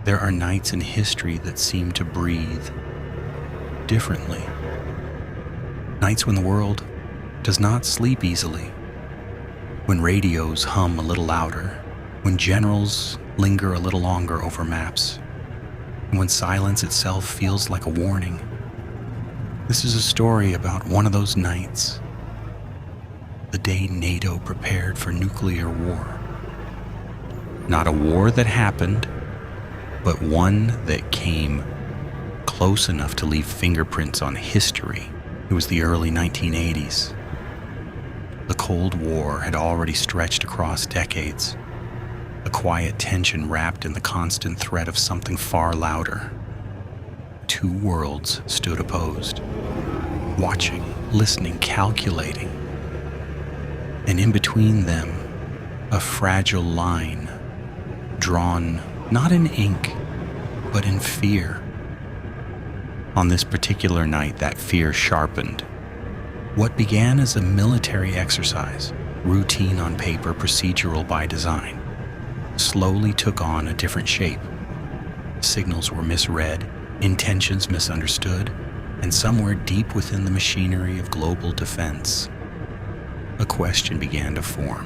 There are nights in history that seem to breathe differently. Nights when the world does not sleep easily, when radios hum a little louder, when generals linger a little longer over maps, and when silence itself feels like a warning. This is a story about one of those nights, the day NATO prepared for nuclear war. Not a war that happened, but one that came close enough to leave fingerprints on history. It was the early 1980s. The Cold War had already stretched across decades, a quiet tension wrapped in the constant threat of something far louder. Two worlds stood opposed, watching, listening, calculating. And in between them, a fragile line, drawn not in ink, but in fear. On this particular night, that fear sharpened. What began as a military exercise, routine on paper, procedural by design, slowly took on a different shape. Signals were misread, intentions misunderstood, and somewhere deep within the machinery of global defense, a question began to form.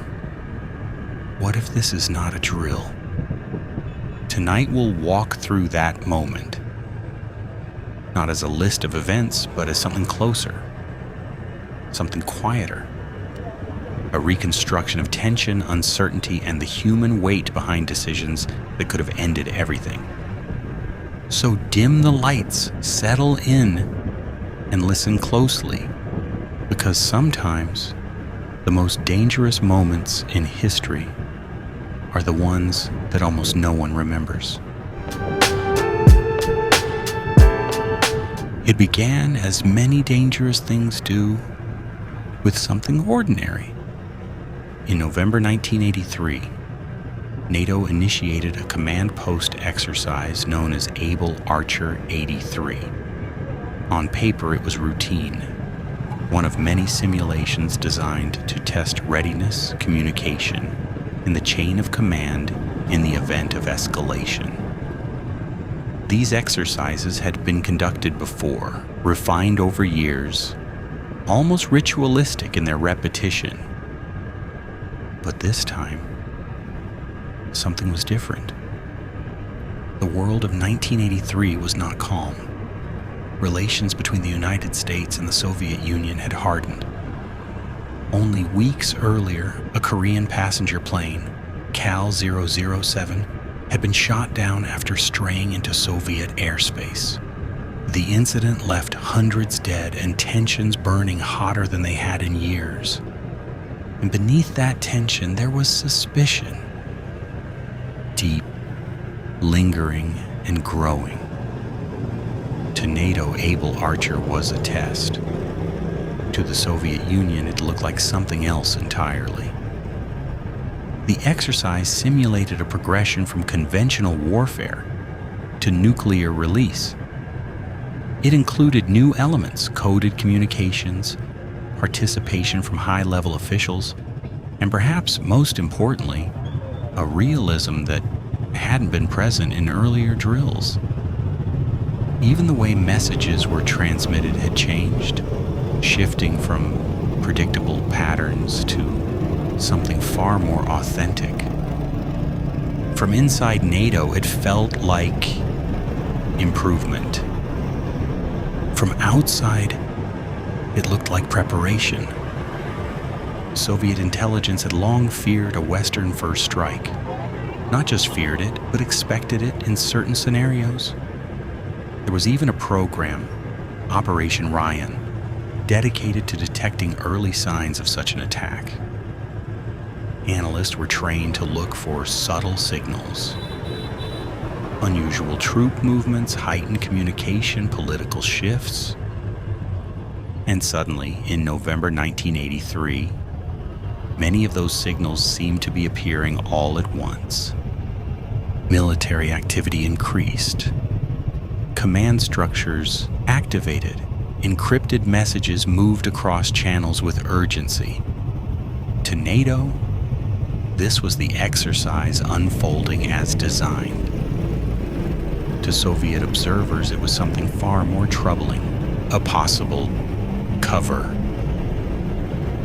What if this is not a drill? Tonight we'll walk through that moment, not as a list of events, but as something closer, something quieter, a reconstruction of tension, uncertainty, and the human weight behind decisions that could have ended everything. So dim the lights, settle in, and listen closely, because sometimes the most dangerous moments in history are the ones that almost no one remembers. It began, as many dangerous things do, with something ordinary. In November 1983, NATO initiated a command post exercise known as Able Archer 83. On paper, it was routine, one of many simulations designed to test readiness, communication, and the chain of command in the event of escalation. These exercises had been conducted before, refined over years, almost ritualistic in their repetition. But this time, something was different. The world of 1983 was not calm. Relations between the United States and the Soviet Union had hardened. Only weeks earlier, a Korean passenger plane, KAL 007, had been shot down after straying into Soviet airspace. The incident left hundreds dead and tensions burning hotter than they had in years. And beneath that tension, there was suspicion. Deep, lingering, and growing. To NATO, Able Archer was a test. To the Soviet Union, it looked like something else entirely. The exercise simulated a progression from conventional warfare to nuclear release. It included new elements, coded communications, participation from high-level officials, and perhaps most importantly, a realism that hadn't been present in earlier drills. Even the way messages were transmitted had changed, shifting from predictable patterns to something far more authentic. From inside NATO, it felt like improvement. From outside, it looked like preparation. Soviet intelligence had long feared a Western first strike. Not just feared it, but expected it in certain scenarios. There was even a program, Operation Ryan, dedicated to detecting early signs of such an attack. Analysts were trained to look for subtle signals. Unusual troop movements, heightened communication, political shifts. And suddenly, in November 1983, many of those signals seemed to be appearing all at once. Military activity increased. Command structures activated. Encrypted messages moved across channels with urgency. To NATO, this was the exercise unfolding as designed. To Soviet observers, it was something far more troubling, a possible cover,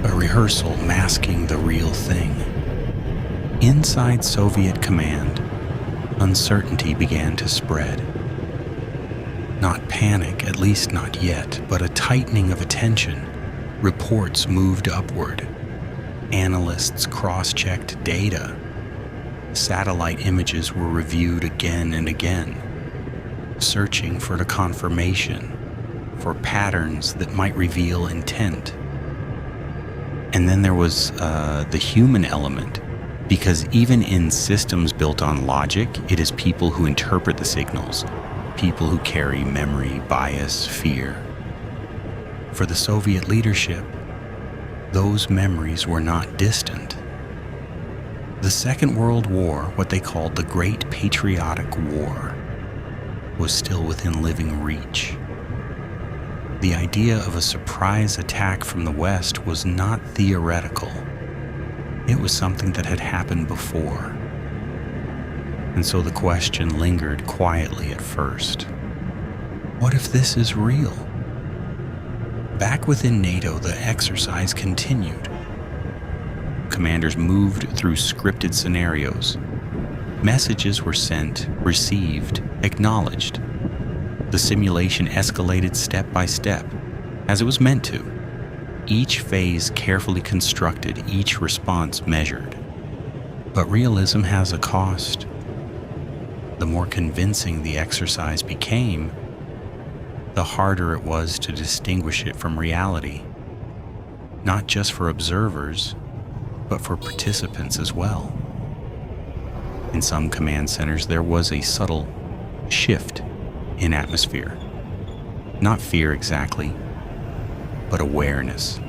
a rehearsal masking the real thing. Inside Soviet command, uncertainty began to spread. Not panic, at least not yet, but a tightening of attention. Reports moved upward. Analysts cross-checked data. Satellite images were reviewed again and again, searching for the confirmation, for patterns that might reveal intent. And then there was the human element, because even in systems built on logic, it is people who interpret the signals, people who carry memory, bias, fear. For the Soviet leadership, those memories were not distant. The Second World War, what they called the Great Patriotic War, was still within living reach. The idea of a surprise attack from the West was not theoretical. It was something that had happened before. And so the question lingered quietly at first. What if this is real? Back within NATO, the exercise continued. Commanders moved through scripted scenarios. Messages were sent, received, acknowledged. The simulation escalated step by step, as it was meant to. Each phase carefully constructed, each response measured. But realism has a cost. The more convincing the exercise became, the harder it was to distinguish it from reality, not just for observers, but for participants as well. In some command centers, there was a subtle shift in atmosphere. Not fear exactly, but awareness.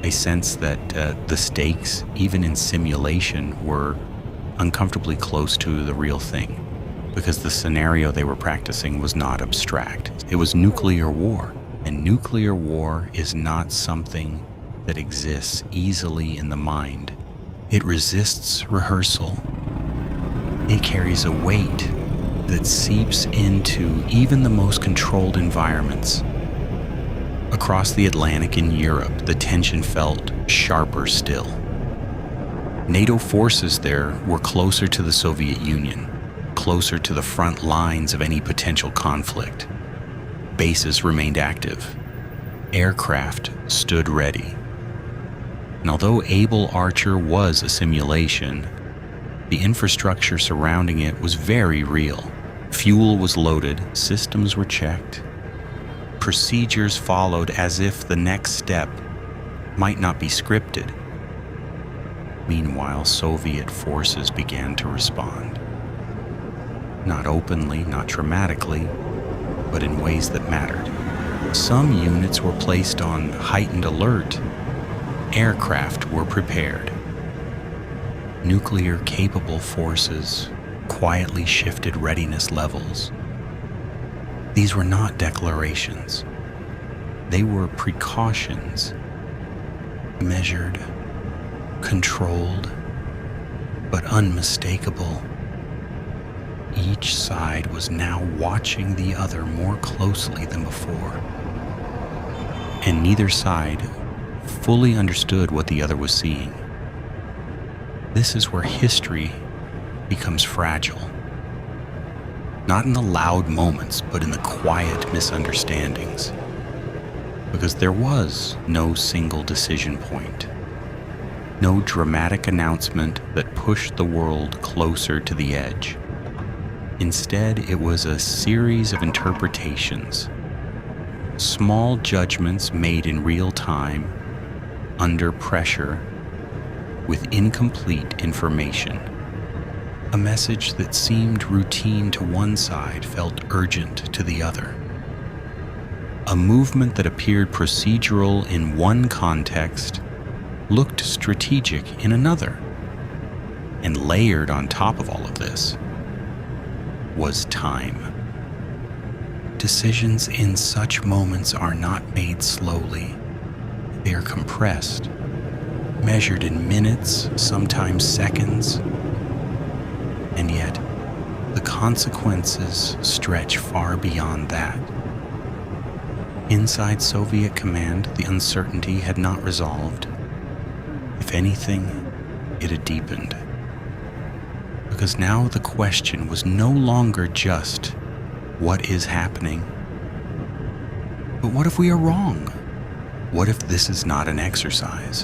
A sense that the stakes, even in simulation, were uncomfortably close to the real thing, because the scenario they were practicing was not abstract. It was nuclear war, and nuclear war is not something that exists easily in the mind. It resists rehearsal. It carries a weight that seeps into even the most controlled environments. Across the Atlantic in Europe, the tension felt sharper still. NATO forces there were closer to the Soviet Union, closer to the front lines of any potential conflict. Bases remained active. Aircraft stood ready. And although Able Archer was a simulation, the infrastructure surrounding it was very real. Fuel was loaded, systems were checked, procedures followed as if the next step might not be scripted. Meanwhile, Soviet forces began to respond. Not openly, not dramatically, but in ways that mattered. Some units were placed on heightened alert. Aircraft were prepared. Nuclear-capable forces quietly shifted readiness levels. These were not declarations. They were precautions, measured, controlled, but unmistakable. Each side was now watching the other more closely than before, and neither side fully understood what the other was seeing. This is where history becomes fragile. Not in the loud moments, but in the quiet misunderstandings. Because there was no single decision point. No dramatic announcement that pushed the world closer to the edge. Instead, it was a series of interpretations. Small judgments made in real time, under pressure, with incomplete information. A message that seemed routine to one side felt urgent to the other. A movement that appeared procedural in one context looked strategic in another. And layered on top of all of this was time. Decisions in such moments are not made slowly. They are compressed, measured in minutes, sometimes seconds. And yet, the consequences stretch far beyond that. Inside Soviet command, the uncertainty had not resolved. If anything, it had deepened. Because now the question was no longer just, what is happening? But what if we are wrong? What if this is not an exercise?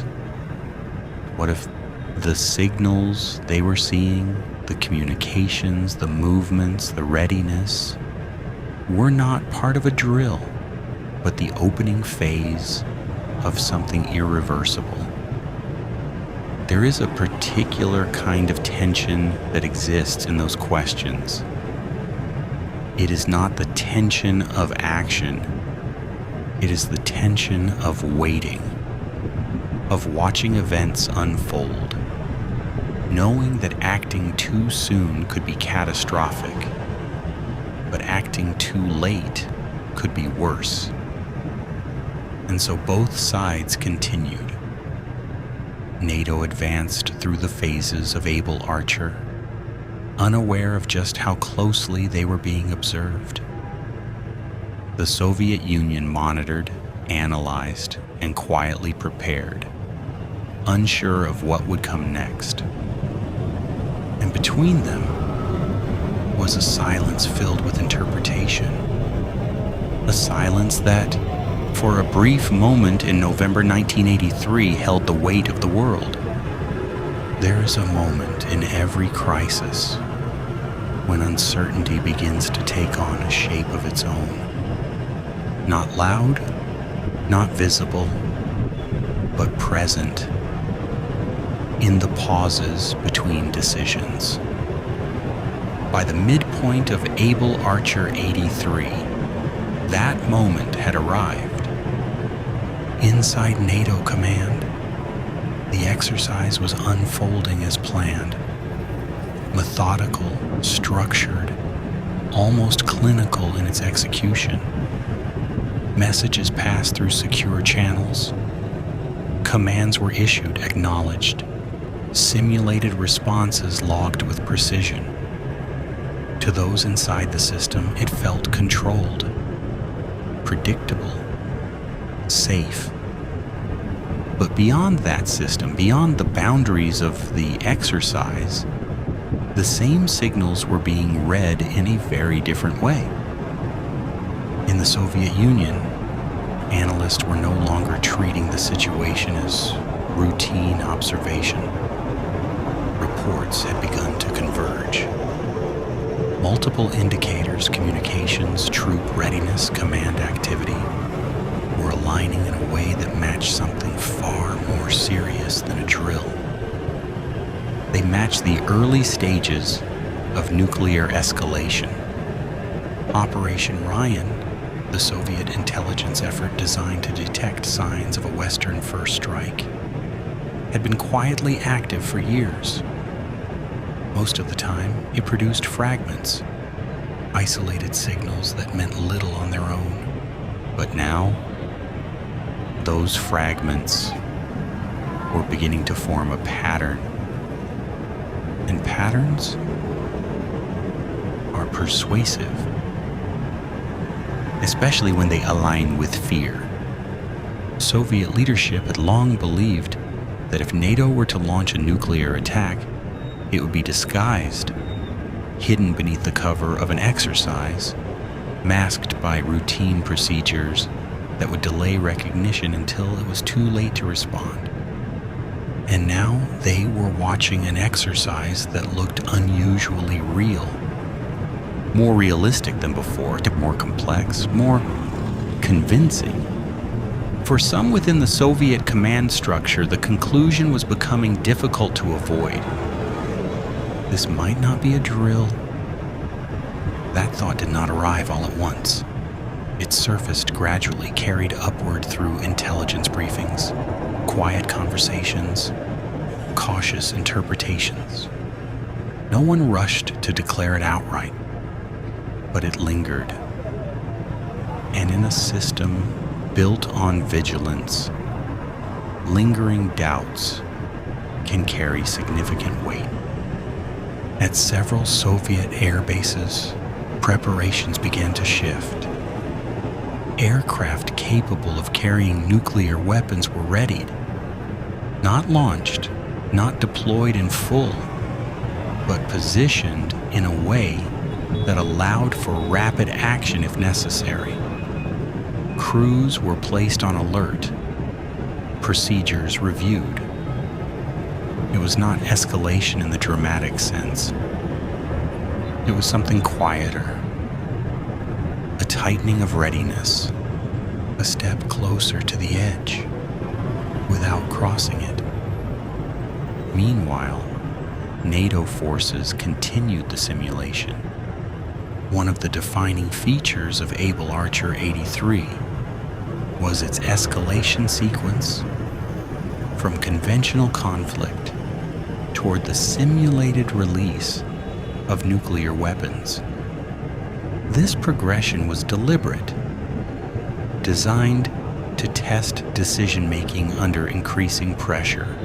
What if the signals they were seeing, the communications, the movements, the readiness, were not part of a drill, but the opening phase of something irreversible? There is a particular kind of tension that exists in those questions. It is not the tension of action. It is the tension of waiting, of watching events unfold, knowing that acting too soon could be catastrophic, but acting too late could be worse. And so both sides continued. NATO advanced through the phases of Able Archer, unaware of just how closely they were being observed. The Soviet Union monitored, analyzed, and quietly prepared, unsure of what would come next. And between them was a silence filled with interpretation. A silence that, for a brief moment in November 1983, held the weight of the world. There is a moment in every crisis when uncertainty begins to take on a shape of its own. Not loud, not visible, but present in the pauses between decisions. By the midpoint of Able Archer 83, that moment had arrived. Inside NATO command, the exercise was unfolding as planned. Methodical, structured, almost clinical in its execution. Messages passed through secure channels. Commands were issued, acknowledged. Simulated responses logged with precision. To those inside the system, it felt controlled, predictable, safe. But beyond that system, beyond the boundaries of the exercise, the same signals were being read in a very different way. In the Soviet Union, analysts were no longer treating the situation as routine observation. Reports had begun to converge. Multiple indicators, communications, troop readiness, command activity, were aligning in a way that matched something far more serious than a drill. They matched the early stages of nuclear escalation. Operation Ryan, the Soviet intelligence effort designed to detect signs of a Western first strike, had been quietly active for years. Most of the time, it produced fragments, isolated signals that meant little on their own. But now, those fragments were beginning to form a pattern. And patterns are persuasive, especially when they align with fear. Soviet leadership had long believed that if NATO were to launch a nuclear attack, it would be disguised, hidden beneath the cover of an exercise, masked by routine procedures that would delay recognition until it was too late to respond. And now they were watching an exercise that looked unusually real, more realistic than before, more complex, more convincing. For some within the Soviet command structure, the conclusion was becoming difficult to avoid. This might not be a drill. That thought did not arrive all at once. It surfaced gradually, carried upward through intelligence briefings, quiet conversations, cautious interpretations. No one rushed to declare it outright, but it lingered. And in a system built on vigilance, lingering doubts can carry significant weight. At several Soviet air bases, preparations began to shift. Aircraft capable of carrying nuclear weapons were readied, not launched, not deployed in full, but positioned in a way that allowed for rapid action if necessary. Crews were placed on alert, procedures reviewed. It was not escalation in the dramatic sense. It was something quieter, a tightening of readiness, a step closer to the edge without crossing it. Meanwhile, NATO forces continued the simulation. One of the defining features of Able Archer 83 was its escalation sequence from conventional conflict toward the simulated release of nuclear weapons. This progression was deliberate, designed to test decision-making under increasing pressure.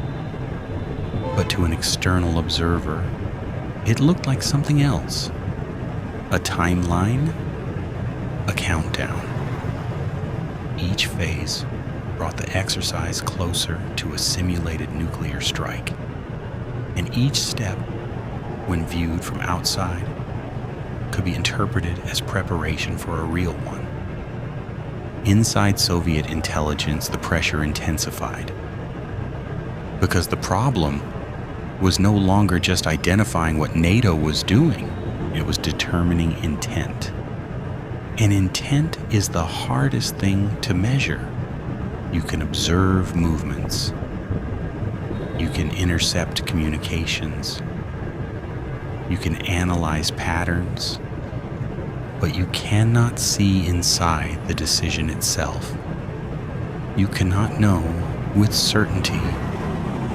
But to an external observer, it looked like something else. A timeline, a countdown. Each phase brought the exercise closer to a simulated nuclear strike. And each step, when viewed from outside, could be interpreted as preparation for a real one. Inside Soviet intelligence, the pressure intensified. Because the problem was no longer just identifying what NATO was doing, it was determining intent. And intent is the hardest thing to measure. You can observe movements. You can intercept communications. You can analyze patterns, but you cannot see inside the decision itself. You cannot know with certainty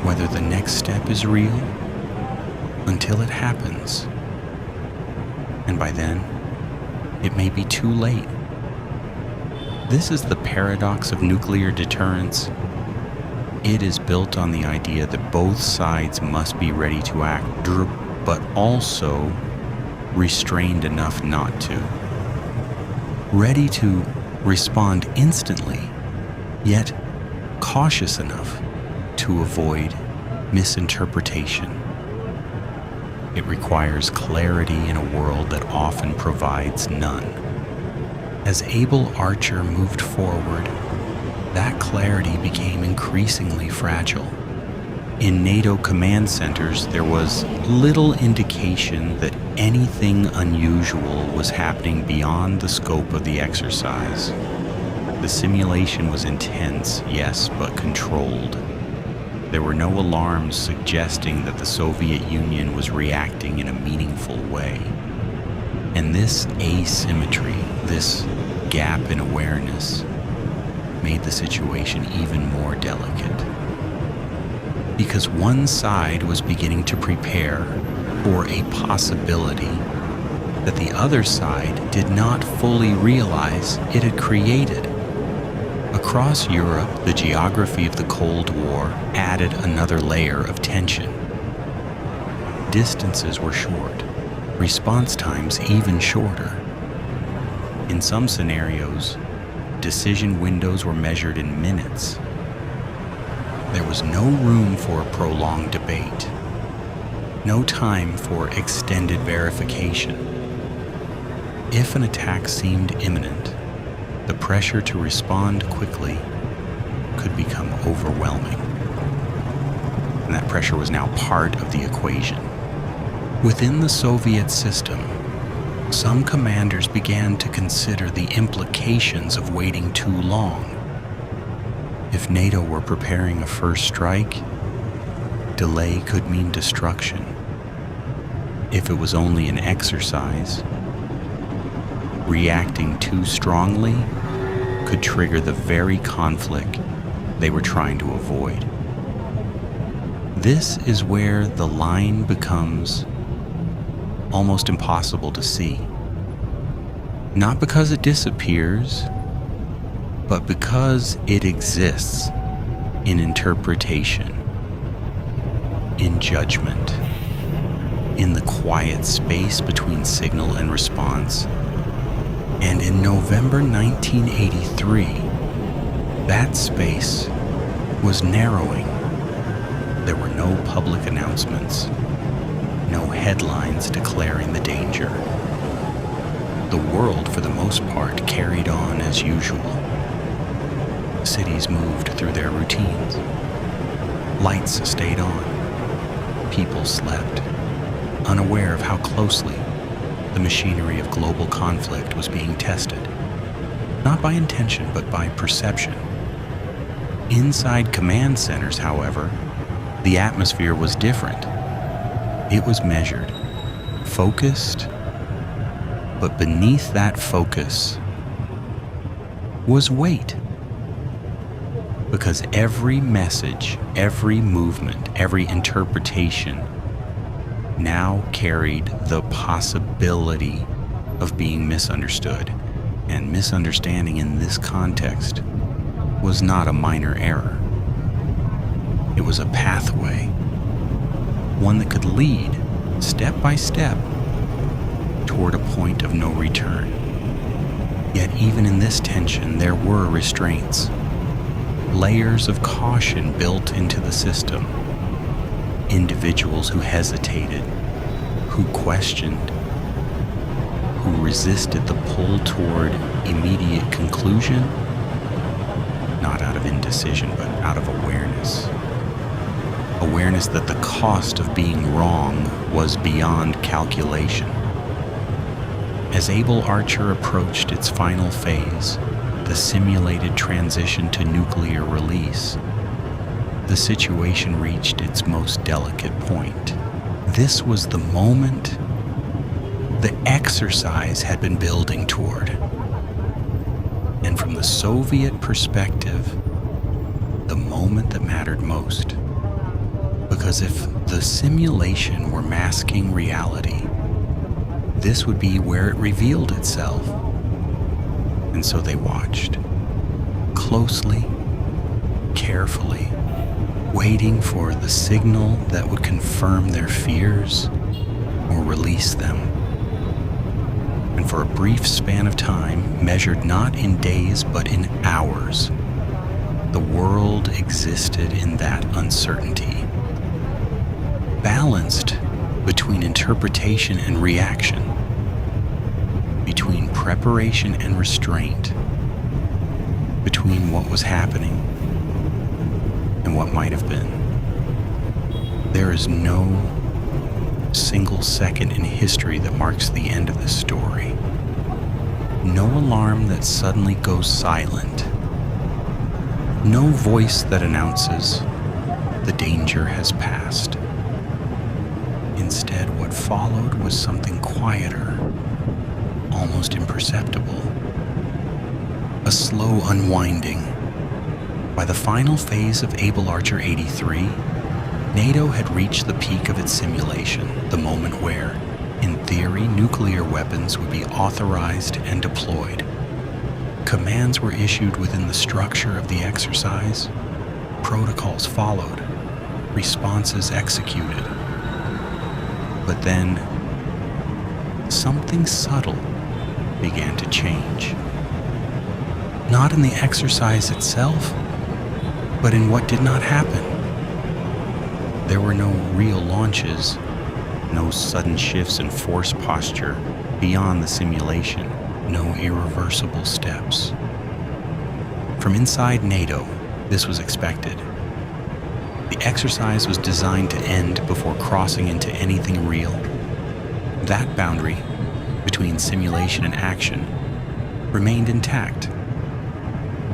whether the next step is real until it happens. And by then, it may be too late. This is the paradox of nuclear deterrence. It is built on the idea that both sides must be ready to act, but also restrained enough not to. Ready to respond instantly, yet cautious enough to avoid misinterpretation. It requires clarity in a world that often provides none. As Able Archer moved forward, that clarity became increasingly fragile. In NATO command centers, there was little indication that anything unusual was happening beyond the scope of the exercise. The simulation was intense, yes, but controlled. There were no alarms suggesting that the Soviet Union was reacting in a meaningful way. And this asymmetry, this gap in awareness, made the situation even more delicate. Because one side was beginning to prepare for a possibility that the other side did not fully realize it had created. Across Europe, the geography of the Cold War added another layer of tension. Distances were short, response times even shorter. In some scenarios, decision windows were measured in minutes. There was no room for a prolonged debate, no time for extended verification. If an attack seemed imminent, the pressure to respond quickly could become overwhelming. And that pressure was now part of the equation. Within the Soviet system, some commanders began to consider the implications of waiting too long. If NATO were preparing a first strike, delay could mean destruction. If it was only an exercise, reacting too strongly could trigger the very conflict they were trying to avoid. This is where the line becomes almost impossible to see. Not because it disappears, but because it exists in interpretation, in judgment, in the quiet space between signal and response. And in November 1983, that space was narrowing. There were no public announcements, no headlines declaring the danger. The world, for the most part, carried on as usual. Cities moved through their routines. Lights stayed on. People slept, unaware of how closely the machinery of global conflict was being tested, not by intention but by perception. Inside command centers, however, the atmosphere was different. It was measured, focused, but beneath that focus was weight. Because every message, every movement, every interpretation now carried the possibility of being misunderstood. And misunderstanding in this context was not a minor error. It was a pathway, one that could lead, step by step, toward a point of no return. Yet even in this tension, there were restraints, layers of caution built into the system. Individuals who hesitated, who questioned, who resisted the pull toward immediate conclusion, not out of indecision, but out of awareness. Awareness that the cost of being wrong was beyond calculation. As Able Archer approached its final phase, the simulated transition to nuclear release, the situation reached its most delicate point. This was the moment the exercise had been building toward. And from the Soviet perspective, the moment that mattered most. Because if the simulation were masking reality, this would be where it revealed itself. And so they watched, closely, carefully, waiting for the signal that would confirm their fears or release them. And for a brief span of time, measured not in days but in hours, the world existed in that uncertainty, balanced between interpretation and reaction, between preparation and restraint, between what was happening and what might have been. There is no single second in history that marks the end of this story. No alarm that suddenly goes silent. No voice that announces the danger has passed. Instead, what followed was something quieter, almost imperceptible. A slow unwinding. By the final phase of Able Archer 83, NATO had reached the peak of its simulation, the moment where, in theory, nuclear weapons would be authorized and deployed. Commands were issued within the structure of the exercise, protocols followed, responses executed. But then, something subtle began to change. Not in the exercise itself, but in what did not happen. There were no real launches, no sudden shifts in force posture beyond the simulation, no irreversible steps. From inside NATO, this was expected. The exercise was designed to end before crossing into anything real. That boundary between simulation and action remained intact.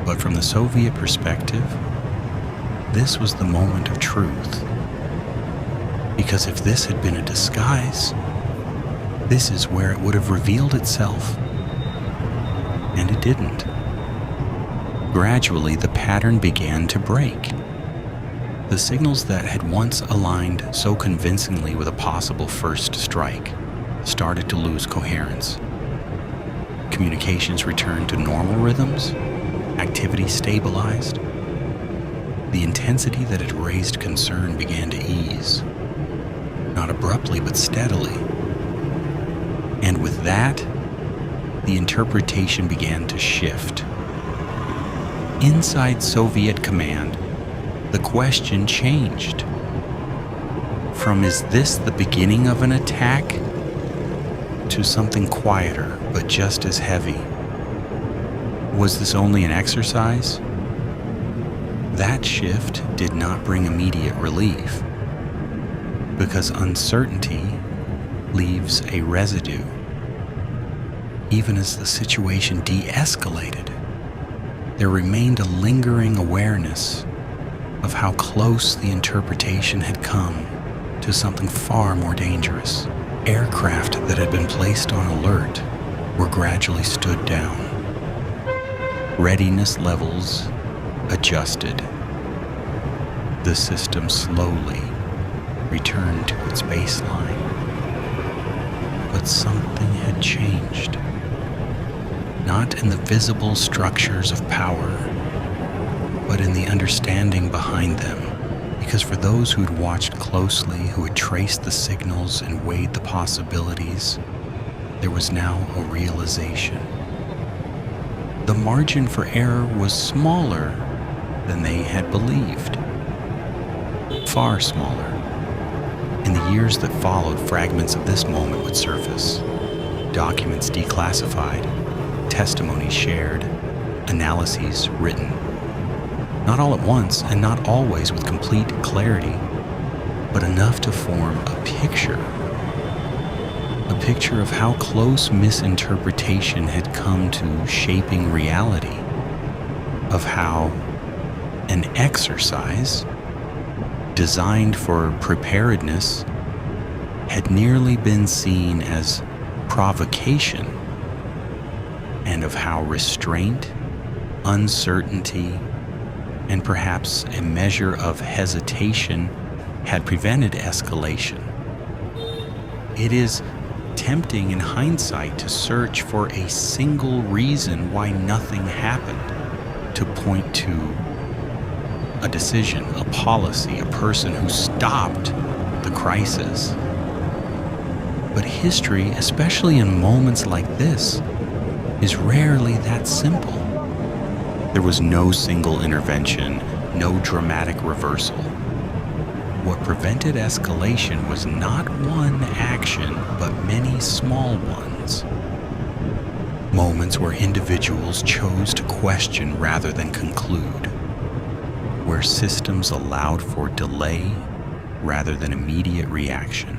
But from the Soviet perspective, this was the moment of truth. Because if this had been a disguise, this is where it would have revealed itself. And it didn't. Gradually, the pattern began to break. The signals that had once aligned so convincingly with a possible first strike started to lose coherence. Communications returned to normal rhythms, activity stabilized. The intensity that had raised concern began to ease. not abruptly but steadily. And with that, the interpretation began to shift. Inside Soviet command, the question changed. From "is this the beginning of an attack?" to something quieter but just as heavy. Was this only an exercise? That shift did not bring immediate relief, because uncertainty leaves a residue. Even as the situation de-escalated, there remained a lingering awareness of how close the interpretation had come to something far more dangerous. Aircraft that had been placed on alert were gradually stood down. Readiness levels adjusted. The system slowly returned to its baseline. But something had changed. Not in the visible structures of power, but in the understanding behind them. Because for those who'd watched closely, who had traced the signals and weighed the possibilities, there was now a realization. The margin for error was smaller than they had believed. Far smaller. In the years that followed, fragments of this moment would surface. Documents declassified, testimonies shared, analyses written. Not all at once, and not always with complete clarity, but enough to form a picture. A picture of how close misinterpretation had come to shaping reality. Of how an exercise designed for preparedness had nearly been seen as provocation, and of how restraint, uncertainty, and perhaps a measure of hesitation had prevented escalation. It is tempting in hindsight to search for a single reason why nothing happened, to point to a decision, a policy, a person who stopped the crisis. But history, especially in moments like this, is rarely that simple. There was no single intervention, no dramatic reversal. What prevented escalation was not one action, but many small ones. Moments where individuals chose to question rather than conclude, where systems allowed for delay rather than immediate reaction,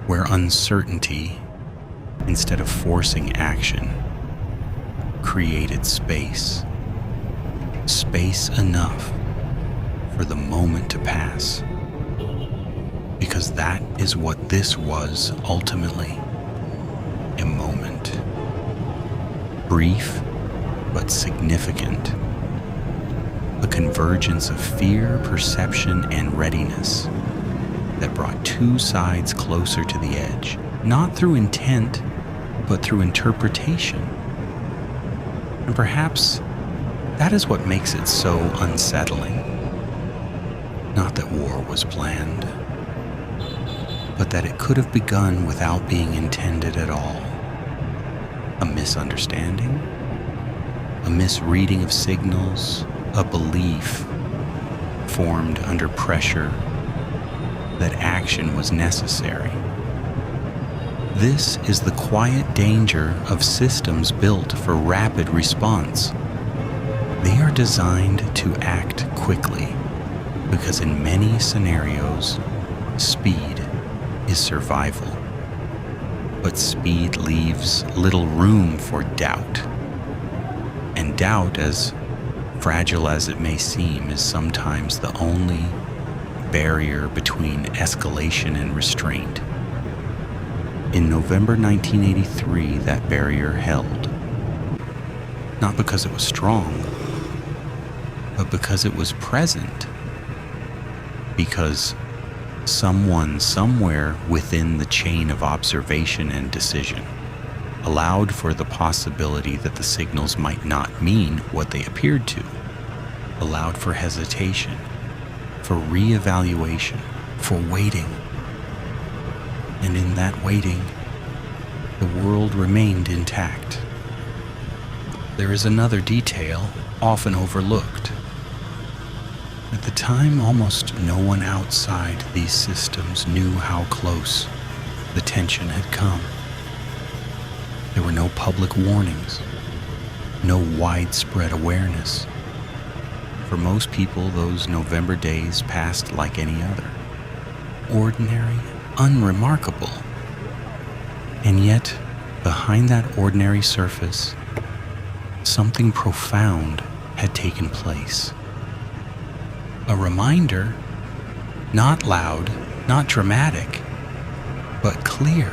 where uncertainty, instead of forcing action, created space. Space enough for the moment to pass. Because that is what this was ultimately, a moment. Brief, but significant. A convergence of fear, perception, and readiness that brought two sides closer to the edge, not through intent, but through interpretation. And perhaps that is what makes it so unsettling. Not that war was planned, but that it could have begun without being intended at all. A misunderstanding, a misreading of signals, a belief formed under pressure that action was necessary. This is the quiet danger of systems built for rapid response. They are designed to act quickly because in many scenarios, speed is survival. But speed leaves little room for doubt. And doubt, as fragile as it may seem, is sometimes the only barrier between escalation and restraint. In November 1983, that barrier held. Not because it was strong, but because it was present. Because someone somewhere within the chain of observation and decision allowed for the possibility that the signals might not mean what they appeared to, allowed for hesitation, for re-evaluation, for waiting, And in that waiting, the world remained intact. There is another detail often overlooked. At the time, almost no one outside these systems knew how close the tension had come. There were no public warnings, no widespread awareness. For most people, those November days passed like any other, ordinary, unremarkable. And yet, behind that ordinary surface, something profound had taken place. A reminder, not loud, not dramatic, but clear,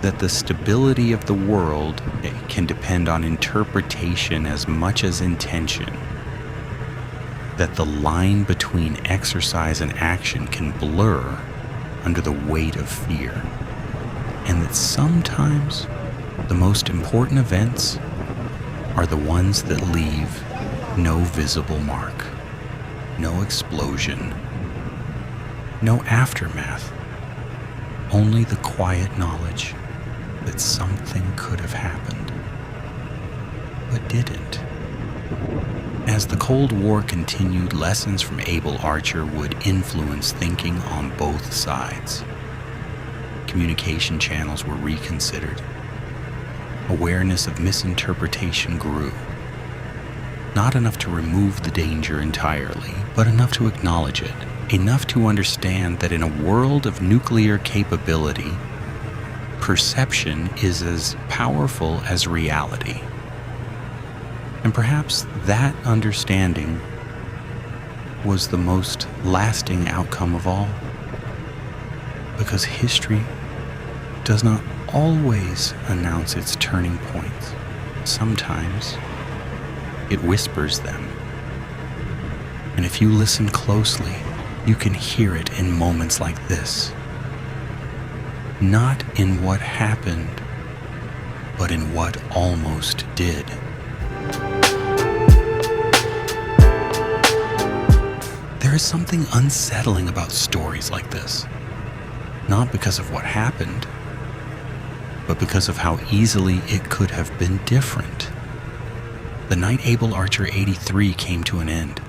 that the stability of the world can depend on interpretation as much as intention, that the line between exercise and action can blur under the weight of fear, and that sometimes the most important events are the ones that leave no visible mark, no explosion, no aftermath, only the quiet knowledge that something could have happened, but didn't. As the Cold War continued, lessons from Able Archer would influence thinking on both sides. Communication channels were reconsidered. Awareness of misinterpretation grew. Not enough to remove the danger entirely, but enough to acknowledge it, enough to understand that in a world of nuclear capability, perception is as powerful as reality. And perhaps that understanding was the most lasting outcome of all, because history does not always announce its turning points. Sometimes it whispers them. And if you listen closely, you can hear it in moments like this. Not in what happened, but in what almost did. There is something unsettling about stories like this, not because of what happened, but because of how easily it could have been different. The night Able Archer 83 came to an end,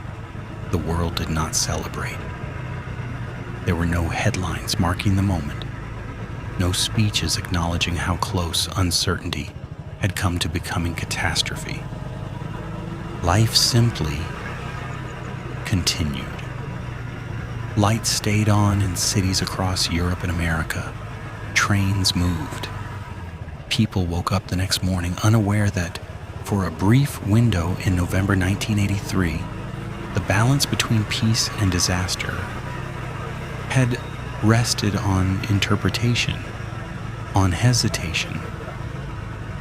the world did not celebrate. There were no headlines marking the moment, no speeches acknowledging how close uncertainty had come to becoming catastrophe. Life simply continued. Lights stayed on in cities across Europe and America. Trains moved. People woke up the next morning unaware that, for a brief window in November 1983, the balance between peace and disaster had rested on interpretation, on hesitation,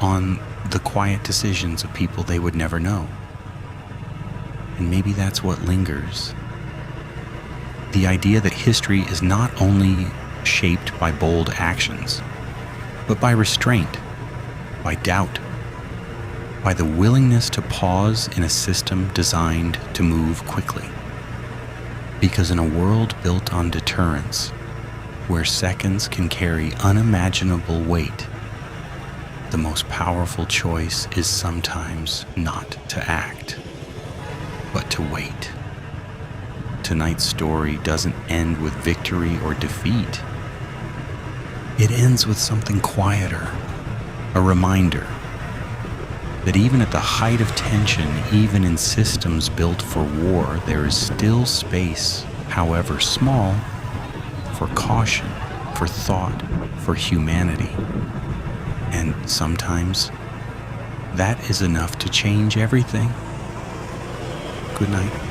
on the quiet decisions of people they would never know. And maybe that's what lingers. The idea that history is not only shaped by bold actions, but by restraint, by doubt, by the willingness to pause in a system designed to move quickly. Because in a world built on deterrence, where seconds can carry unimaginable weight, the most powerful choice is sometimes not to act, but to wait. Tonight's story doesn't end with victory or defeat. It ends with something quieter, a reminder that even at the height of tension, even in systems built for war, there is still space, however small, for caution, for thought, for humanity. And sometimes that is enough to change everything. Good night.